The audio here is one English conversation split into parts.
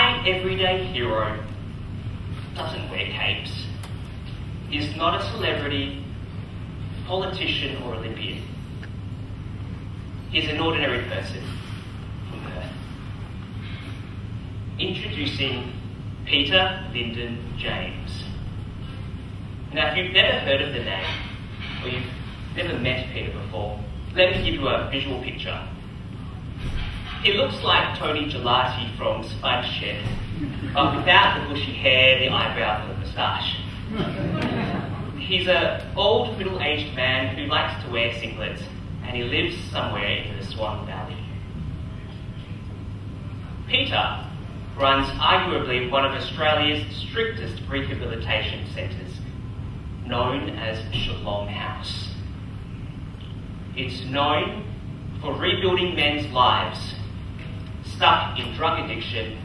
My everyday hero doesn't wear capes. He's not a celebrity, politician or Olympian. He's an ordinary person from Perth. Introducing Peter Lyndon James. Now, if you've never heard of the name, or you've never met Peter before, let me give you a visual picture. He looks like Tony Gelati from Spice Shed, but without the bushy hair, the eyebrows and the moustache. He's an old, middle-aged man who likes to wear singlets, and he lives somewhere in the Swan Valley. Peter runs arguably one of Australia's strictest rehabilitation centres, known as Shalom House. It's known for rebuilding men's lives stuck in drug addiction,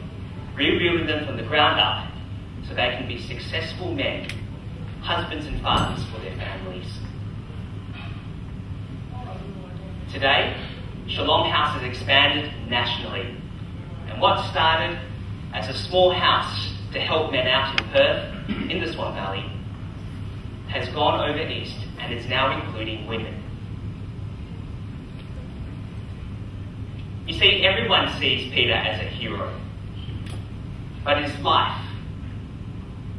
rebuilding them from the ground up so they can be successful men, husbands and fathers for their families. Today, Shalom House has expanded nationally, and what started as a small house to help men out in Perth, in the Swan Valley, has gone over east and is now including women. You see, everyone sees Peter as a hero, but his life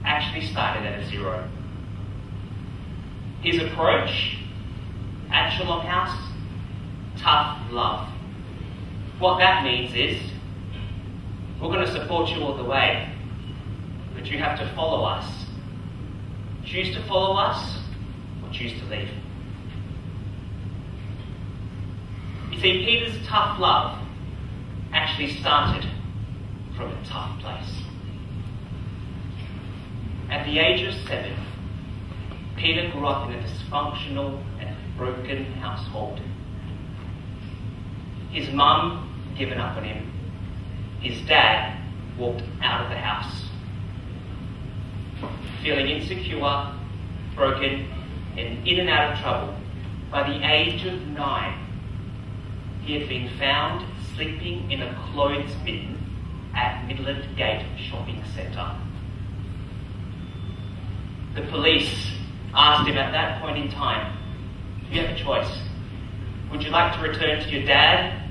actually started at a zero. His approach at Shalom House, tough love. What that means is, we're going to support you all the way, but you have to follow us. Choose to follow us, or choose to leave. You see, Peter's tough love actually started from a tough place. At the age of 7, Peter grew up in a dysfunctional and broken household. His mum had given up on him. His dad walked out of the house. Feeling insecure, broken, and in and out of trouble, by the age of 9, he had been found sleeping in a clothes bin at Midland Gate Shopping Centre. The police asked him at that point in time, you have a choice. Would you like to return to your dad,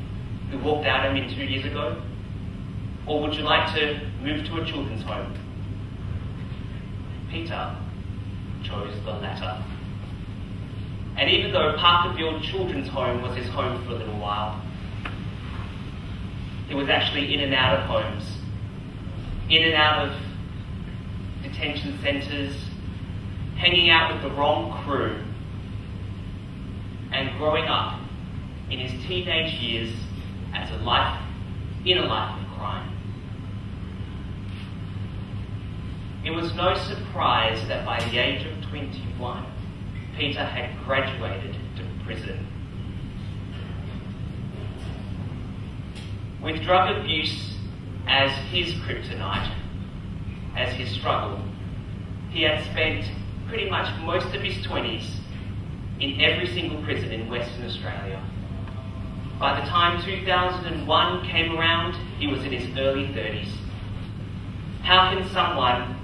who walked out on you 2 years ago? Or would you like to move to a children's home? Peter chose the latter. And even though Parkerville Children's Home was his home for a little while, he was actually in and out of homes, in and out of detention centres, hanging out with the wrong crew, and growing up in his teenage years as in a life of crime. It was no surprise that by the age of 21, Peter had graduated to prison. With drug abuse as his kryptonite, as his struggle, he had spent pretty much most of his 20s in every single prison in Western Australia. By the time 2001 came around, he was in his early 30s. How can someone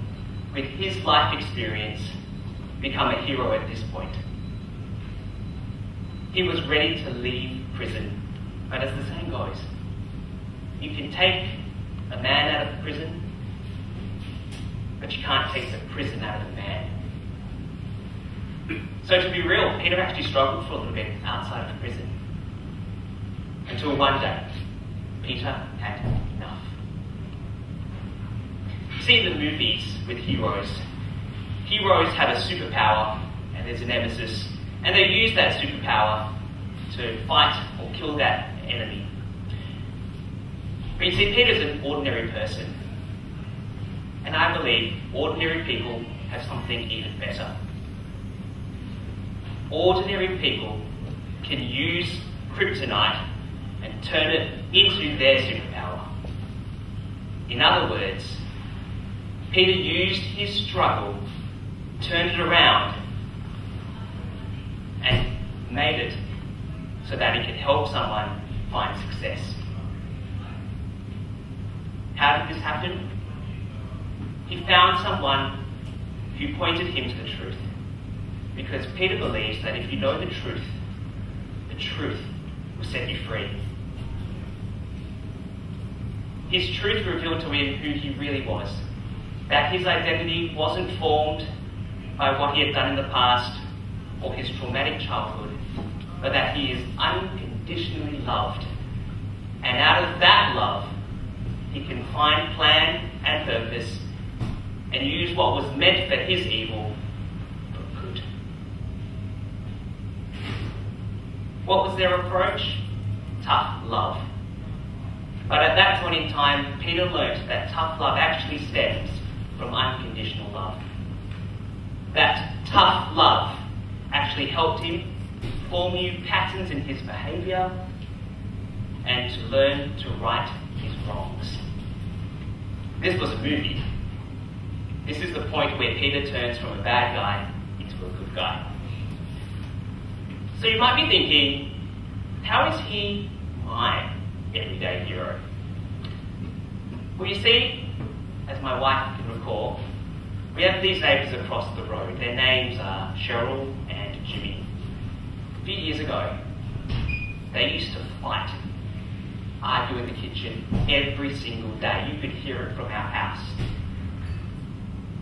with his life experience become a hero at this point? He was ready to leave prison, but as the saying goes, you can take a man out of prison, but you can't take the prison out of the man. So to be real, Peter actually struggled for a little bit outside of prison. Until one day, Peter had enough. You see in the movies with heroes have a superpower and there's a nemesis, and they use that superpower to fight or kill that enemy. But you see, Peter's an ordinary person, and I believe ordinary people have something even better. Ordinary people can use kryptonite and turn it into their superpower. In other words, Peter used his struggle, turned it around, and made it so that he could help someone find success. How did this happen? He found someone who pointed him to the truth. Because Peter believes that if you know the truth will set you free. His truth revealed to him who he really was. That his identity wasn't formed by what he had done in the past or his traumatic childhood, but that he is unconditionally loved. And out of that love, he can find plan and purpose and use what was meant for his evil for good. What was their approach? Tough love. But at that point in time, Peter learnt that tough love actually stems from unconditional love. That tough love actually helped him form new patterns in his behaviour and to learn to right his wrongs. This was a movie. This is the point where Peter turns from a bad guy into a good guy. So you might be thinking, how is he my everyday hero? Well, you see, as my wife can recall, we have these neighbours across the road. Their names are Cheryl and Jimmy. A few years ago, they used to fight, argue in the kitchen every single day. You could hear it from our house.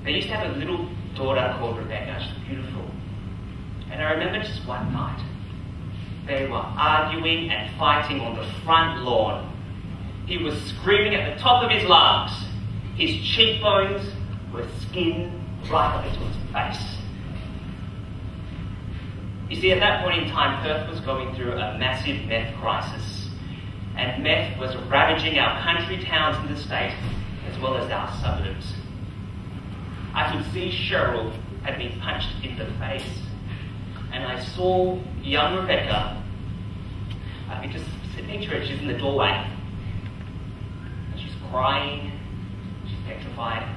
They used to have a little daughter called Rebecca. She's beautiful. And I remember just one night, they were arguing and fighting on the front lawn. He was screaming at the top of his lungs. His cheekbones were skinned right up into his face. You see, at that point in time, Perth was going through a massive meth crisis. And meth was ravaging our country towns in the state, as well as our suburbs. I could see Cheryl had been punched in the face. And I saw young Rebecca. I could just picture it, she's in the doorway. And she's crying, she's petrified.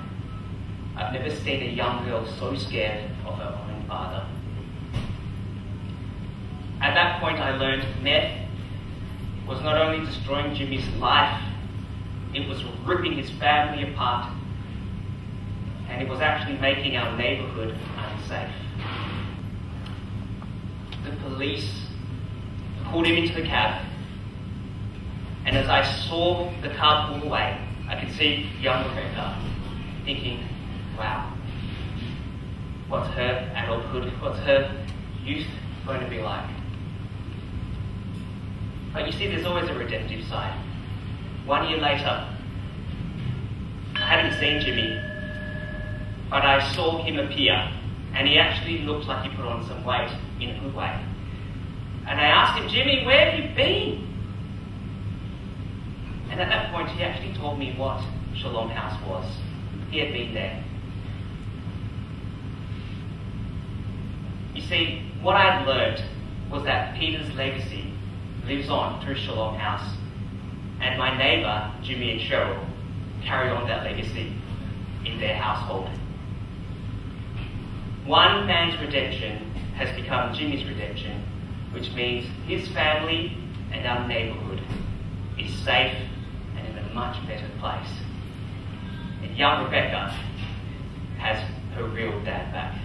I've never seen a young girl so scared of her own father. At that point I learned meth was not only destroying Jimmy's life, it was ripping his family apart, and it was actually making our neighbourhood unsafe. The police pulled him into the cab, and as I saw the car pull away, I could see young Rebecca thinking, wow, what's her adulthood, what's her youth going to be like? But you see, there's always a redemptive side. 1 year later, I hadn't seen Jimmy, but I saw him appear, and he actually looked like he put on some weight in a good way. And I asked him, Jimmy, where have you been? And at that point, he actually told me what Shalom House was. He had been there. You see, what I had learned was that Peter's legacy lives on through Shalom House, and my neighbour, Jimmy and Cheryl, carry on that legacy in their household. One man's redemption has become Jimmy's redemption, which means his family and our neighbourhood is safe and in a much better place. And young Rebecca has her real dad back.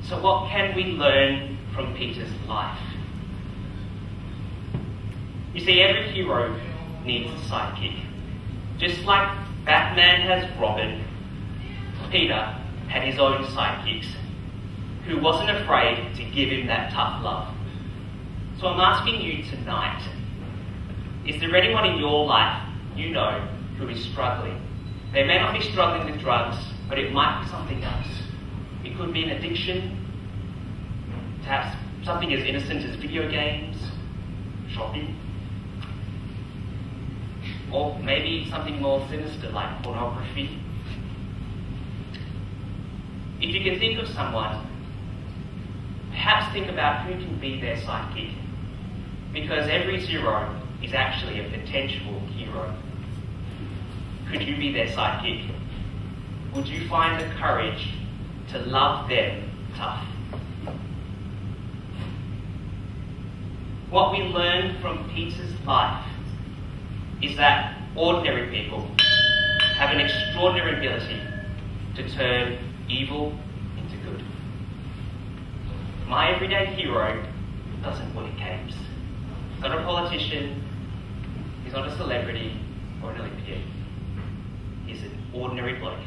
So what can we learn from Peter's life? You see, every hero needs a sidekick. Just like Batman has Robin, Peter had his own sidekicks, who wasn't afraid to give him that tough love. So I'm asking you tonight, is there anyone in your life you know who is struggling? They may not be struggling with drugs, but it might be something else. It could be an addiction, perhaps something as innocent as video games, shopping, or maybe something more sinister like pornography. If you can think of someone, perhaps think about who can be their sidekick, because every zero is actually a potential hero. Could you be their sidekick? Would you find the courage to love them tough? What we learn from Peter's life is that ordinary people have an extraordinary ability to turn evil into good. My everyday hero doesn't wear capes. He's not a politician, he's not a celebrity or an Olympian. He's an ordinary bloke